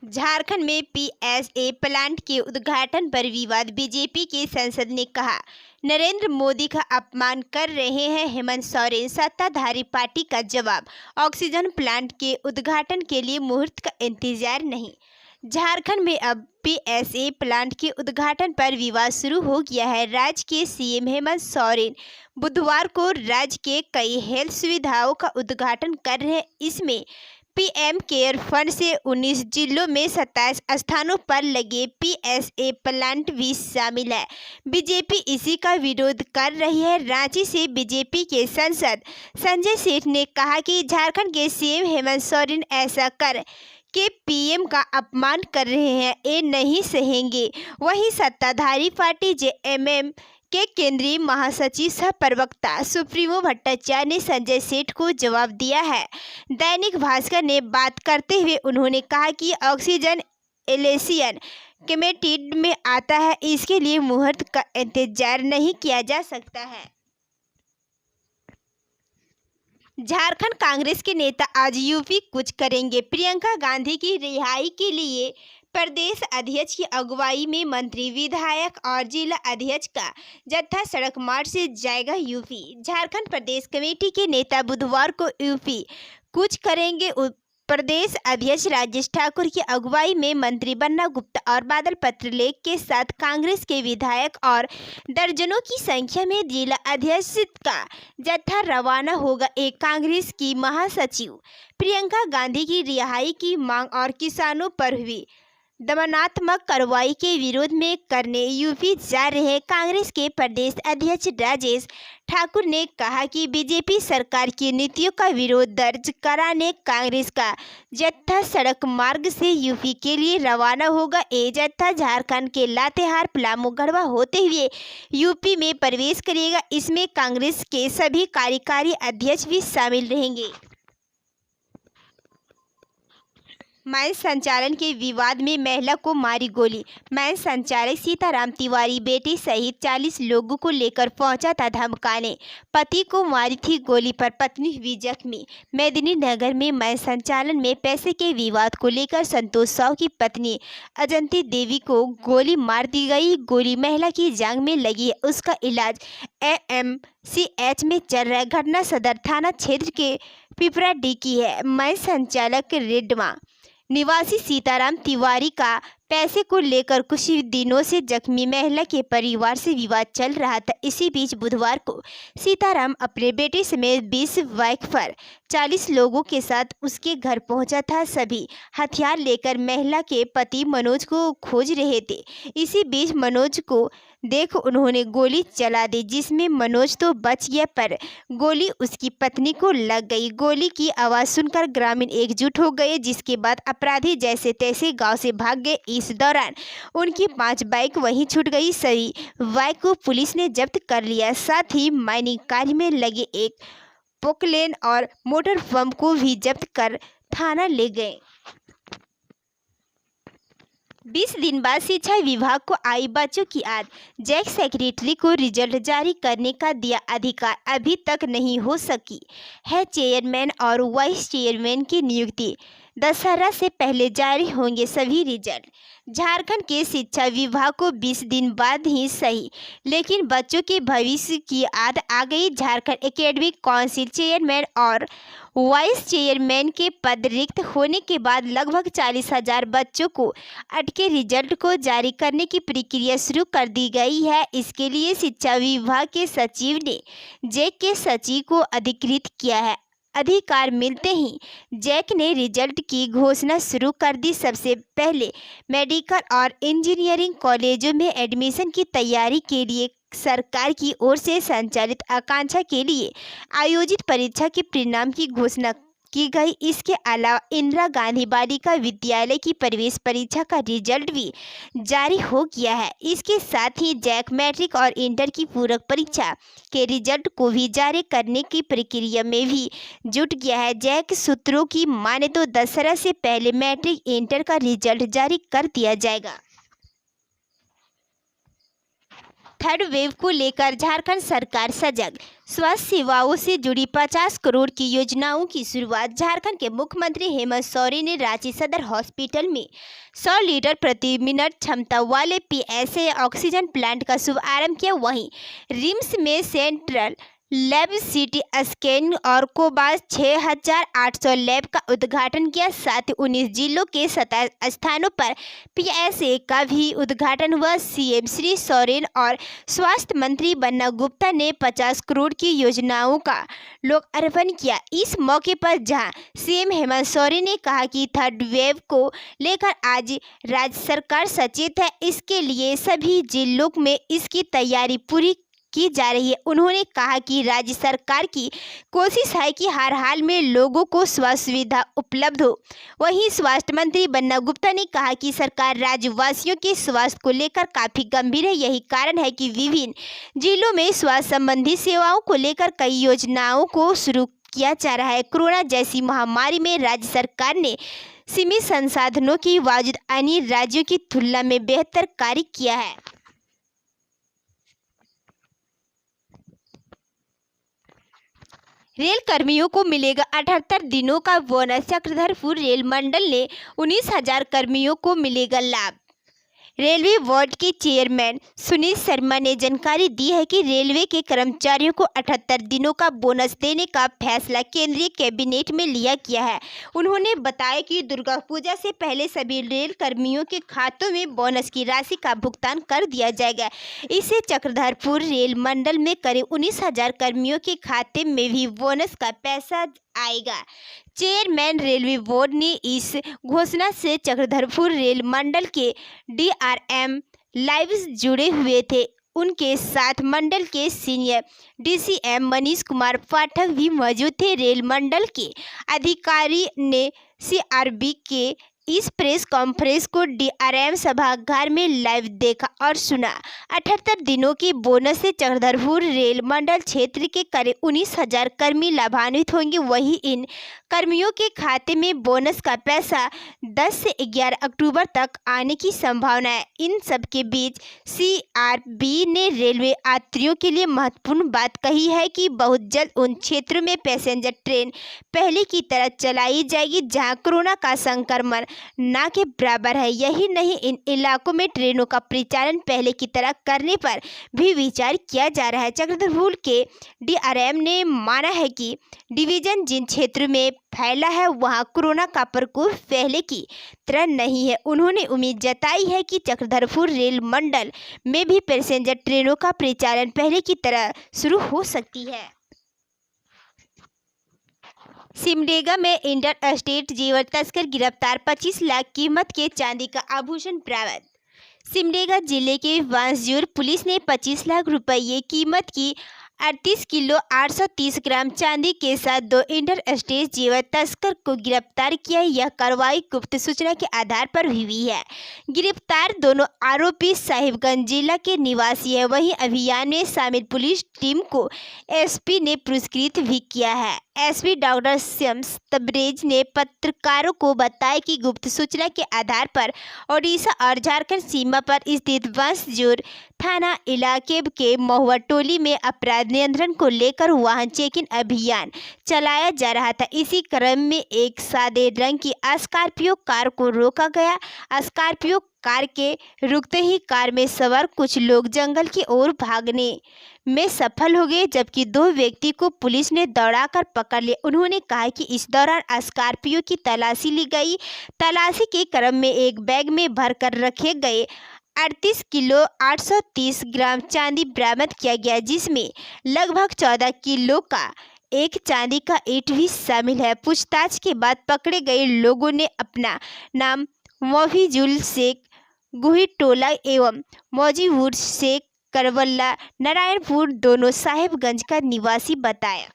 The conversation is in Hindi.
झारखंड में पीएसए प्लांट के उद्घाटन पर विवाद। बीजेपी के सांसद ने कहा, नरेंद्र मोदी का अपमान कर रहे हैं हेमंत सोरेन। सत्ताधारी पार्टी का जवाब, ऑक्सीजन प्लांट के उद्घाटन के लिए मुहूर्त का इंतजार नहीं। झारखंड में अब पीएसए प्लांट के उद्घाटन पर विवाद शुरू हो गया है। राज्य के सीएम हेमंत सोरेन बुधवार को राज्य के कई हेल्थ सुविधाओं का उद्घाटन कर रहे हैं। इसमें पीएम केयर फंड से 19 जिलों में 27 स्थानों पर लगे पीएसए प्लांट भी शामिल है। बीजेपी इसी का विरोध कर रही है। रांची से बीजेपी के सांसद संजय सेठ ने कहा कि झारखंड के सीएम हेमंत सोरेन ऐसा कर के पीएम का अपमान कर रहे हैं, ये नहीं सहेंगे। वहीं सत्ताधारी पार्टी जेएमएम के केंद्रीय महासचिव सह प्रवक्ता सुप्रीमो भट्टाचार्य ने संजय सेठ को जवाब दिया है। दैनिक भास्कर ने बात करते हुए उन्होंने कहा कि ऑक्सीजन एलेसियन कमेटी में आता है, इसके लिए मुहूर्त का इंतजार नहीं किया जा सकता है। झारखंड कांग्रेस के नेता आज यूपी कूच करेंगे। प्रियंका गांधी की रिहाई के लिए प्रदेश अध्यक्ष की अगुवाई में मंत्री, विधायक और जिला अध्यक्ष का जत्था सड़क मार्च से जाएगा यूपी। झारखंड प्रदेश कमेटी के नेता बुधवार को यूपी कूच करेंगे। प्रदेश अध्यक्ष राजेश ठाकुर की अगुवाई में मंत्री बन्ना गुप्ता और बादल पत्रलेख के साथ कांग्रेस के विधायक और दर्जनों की संख्या में जिला अध्यक्ष का जत्था रवाना होगा। एक कांग्रेस की महासचिव प्रियंका गांधी की रिहाई की मांग और किसानों पर हुई दमनात्मक कार्रवाई के विरोध में करने यूपी जा रहे कांग्रेस के प्रदेश अध्यक्ष राजेश ठाकुर ने कहा कि बीजेपी सरकार की नीतियों का विरोध दर्ज कराने कांग्रेस का जत्था सड़क मार्ग से यूपी के लिए रवाना होगा। ये जत्था झारखंड के लातेहार, पलामू, गढ़वा होते हुए यूपी में प्रवेश करेगा। इसमें कांग्रेस के सभी कार्यकारी अध्यक्ष भी शामिल रहेंगे। माइंस संचालन के विवाद में महिला को मारी गोली। माइंस संचालक सीताराम तिवारी बेटे सहित 40 लोगों को लेकर पहुंचा था धमकाने। पति को मारी थी गोली, पर पत्नी हुई जख्मी। मेदिनीनगर में माइंस संचालन में पैसे के विवाद को लेकर संतोष साहू की पत्नी अजंती देवी को गोली मार दी गई। गोली महिला की जांघ में लगी है, उसका इलाज एएमसीएच में चल रहा है। घटना सदर थाना क्षेत्र के पिपराडीह की है। माइंस संचालक रेडमा निवासी सीताराम तिवारी का पैसे को लेकर कुछ दिनों से जख्मी महिला के परिवार से विवाद चल रहा था। इसी बीच बुधवार को सीताराम अपने बेटे समेत 20 बाइक पर 40 लोगों के साथ उसके घर पहुंचा था। सभी हथियार लेकर महिला के पति मनोज को खोज रहे थे। इसी बीच मनोज को देख उन्होंने गोली चला दी, जिसमें मनोज तो बच गया, पर गोली उसकी पत्नी को लग गई। गोली की आवाज़ सुनकर ग्रामीण एकजुट हो गए, जिसके बाद अपराधी जैसे तैसे गांव से भाग गए। इस दौरान उनकी 5 बाइक वहीं छूट गई। सभी बाइक को पुलिस ने जब्त कर लिया। साथ ही माइनिंग कार्य में लगे एक पोकलेन और मोटर पंप को भी जब्त कर थाना ले गए। 20 दिन बाद शिक्षा विभाग को आई बच्चों की याद। जैक सेक्रेटरी को रिजल्ट जारी करने का दिया अधिकार, अभी तक नहीं हो सकी है चेयरमैन और वाइस चेयरमैन की नियुक्ति। दशहरा से पहले जारी होंगे सभी रिजल्ट। झारखंड के शिक्षा विभाग को 20 दिन बाद ही सही, लेकिन बच्चों के भविष्य की याद आ गई। झारखंड एकेडमिक काउंसिल चेयरमैन और वाइस चेयरमैन के पद रिक्त होने के बाद लगभग 40,000 बच्चों को अटके रिजल्ट को जारी करने की प्रक्रिया शुरू कर दी गई है। इसके लिए शिक्षा विभाग के सचिव ने जैक के सचिव को अधिकृत किया है। अधिकार मिलते ही जैक ने रिजल्ट की घोषणा शुरू कर दी। सबसे पहले मेडिकल और इंजीनियरिंग कॉलेजों में एडमिशन की तैयारी के लिए सरकार की ओर से संचालित आकांक्षा के लिए आयोजित परीक्षा के परिणाम की घोषणा की गई। इसके अलावा इंदिरा गांधी बालिका विद्यालय की प्रवेश परीक्षा का रिजल्ट भी जारी हो गया है। इसके साथ ही जैक मैट्रिक और इंटर की पूरक परीक्षा के रिजल्ट को भी जारी करने की प्रक्रिया में भी जुट गया है। जैक सूत्रों की माने तो दशहरा से पहले मैट्रिक इंटर का रिजल्ट जारी कर दिया जाएगा। थर्ड वेव को लेकर झारखंड सरकार सजग। स्वास्थ्य सेवाओं से जुड़ी 50 करोड़ की योजनाओं की शुरुआत। झारखंड के मुख्यमंत्री हेमंत सोरेन ने रांची सदर हॉस्पिटल में 100 लीटर प्रति मिनट क्षमता वाले PSA ऑक्सीजन प्लांट का शुभारंभ किया। वहीं रिम्स में सेंट्रल लैब, CT स्कैन और कोबास 6800 लैब का उद्घाटन किया। साथ ही 19 जिलों के 27 स्थानों पर PSA का भी उद्घाटन हुआ। CM श्री सोरेन और स्वास्थ्य मंत्री बन्ना गुप्ता ने 50 करोड़ की योजनाओं का लोकार्पण किया। इस मौके पर जहां CM हेमंत सोरेन ने कहा कि थर्ड वेव को लेकर आज राज्य सरकार सचेत है, इसके लिए सभी जिलों में इसकी तैयारी पूरी की जा रही है। उन्होंने कहा कि राज्य सरकार की कोशिश है कि हर हाल में लोगों को स्वास्थ्य सुविधा उपलब्ध हो। वहीं स्वास्थ्य मंत्री बन्ना गुप्ता ने कहा कि सरकार राज्यवासियों के स्वास्थ्य को लेकर काफ़ी गंभीर है। यही कारण है कि विभिन्न जिलों में स्वास्थ्य संबंधी सेवाओं को लेकर कई योजनाओं को शुरू किया जा रहा है। कोरोना जैसी महामारी में राज्य सरकार ने सीमित संसाधनों के बावजूद अन्य राज्यों की तुलना में बेहतर कार्य किया है। रेल कर्मियों को मिलेगा 78 दिनों का बोनस। चक्रधरपुर रेल मंडल ने 19,000 कर्मियों को मिलेगा लाभ। रेलवे बोर्ड के चेयरमैन सुनील शर्मा ने जानकारी दी है कि रेलवे के कर्मचारियों को 78 दिनों का बोनस देने का फैसला केंद्रीय कैबिनेट में लिया गया है। उन्होंने बताया कि दुर्गा पूजा से पहले सभी रेल कर्मियों के खातों में बोनस की राशि का भुगतान कर दिया जाएगा। इससे चक्रधरपुर रेल मंडल में करीब 19,000 कर्मियों के खाते में भी बोनस का पैसा आएगा। चेयरमैन रेलवे बोर्ड ने इस घोषणा से चक्रधरपुर रेल मंडल के DRM लाइव जुड़े हुए थे। उनके साथ मंडल के सीनियर DCM मनीष कुमार पाठक भी मौजूद थे। रेल मंडल के अधिकारी ने CRB के इस प्रेस कॉन्फ्रेंस को DRM सभागार में लाइव देखा और सुना। 78 दिनों के बोनस से चक्रधरपुर रेल मंडल क्षेत्र के करीब 19,000 कर्मी लाभान्वित होंगे। वहीं इन कर्मियों के खाते में बोनस का पैसा 10 से 11 अक्टूबर तक आने की संभावना है। इन सब के बीच CRB ने रेलवे यात्रियों के लिए महत्वपूर्ण बात कही है कि बहुत जल्द उन क्षेत्रों में पैसेंजर ट्रेन पहले की तरह चलाई जाएगी जहां कोरोना का संक्रमण ना के बराबर है। यही नहीं, इन इलाकों में ट्रेनों का परिचालन पहले की तरह करने पर भी विचार किया जा रहा है। चक्रधरपुर के DRM ने माना है कि डिवीजन जिन क्षेत्रों में फैला है वहां कोरोना का प्रकोप पहले की तरह नहीं है। उन्होंने उम्मीद जताई है कि चक्रधरपुर रेल मंडल में भी पैसेंजर ट्रेनों का परिचालन पहले की तरह शुरू हो सकती है। सिमडेगा में इंटर स्टेट जेवर तस्कर गिरफ्तार। 25 लाख कीमत के चांदी का आभूषण बरामद। सिमडेगा जिले के बांसजोर पुलिस ने 25 लाख रुपये कीमत की 38 किलो 830 ग्राम चांदी के साथ 2 इंटर स्टेट जेवर तस्कर को गिरफ्तार किया। यह कार्रवाई गुप्त सूचना के आधार पर हुई है। गिरफ्तार दोनों आरोपी साहिबगंज जिला के निवासी है। वहीं अभियान में शामिल पुलिस टीम को SP ने पुरस्कृत भी किया है। SP डॉक्टर शम्स तबरेज ने पत्रकारों को बताया कि गुप्त सूचना के आधार पर ओडिशा और झारखंड सीमा पर स्थित बांसजोर थाना इलाके के महुआ टोली में अपराध नियंत्रण को लेकर वाहन चेकिंग अभियान चलाया जा रहा था। इसी क्रम में एक सादे रंग की स्कॉर्पियो कार को रोका गया। स्कॉर्पियो कार के रुकते ही कार में सवार कुछ लोग जंगल की ओर भागने में सफल हो गए, जबकि 2 व्यक्ति को पुलिस ने दौड़ाकर पकड़ लिया। उन्होंने कहा कि इस दौरान स्कॉर्पियो की तलाशी ली गई। तलाशी के क्रम में एक बैग में भरकर रखे गए 38 किलो 830 ग्राम चांदी बरामद किया गया, जिसमें लगभग 14 किलो का एक चांदी का ईंट भी शामिल है। पूछताछ के बाद पकड़े गए लोगों ने अपना नाम मफीजुल शेख गुहिटोला एवं मौजीवुर शेख करवल्ला नारायणपुर दोनों साहिबगंज का निवासी बताया।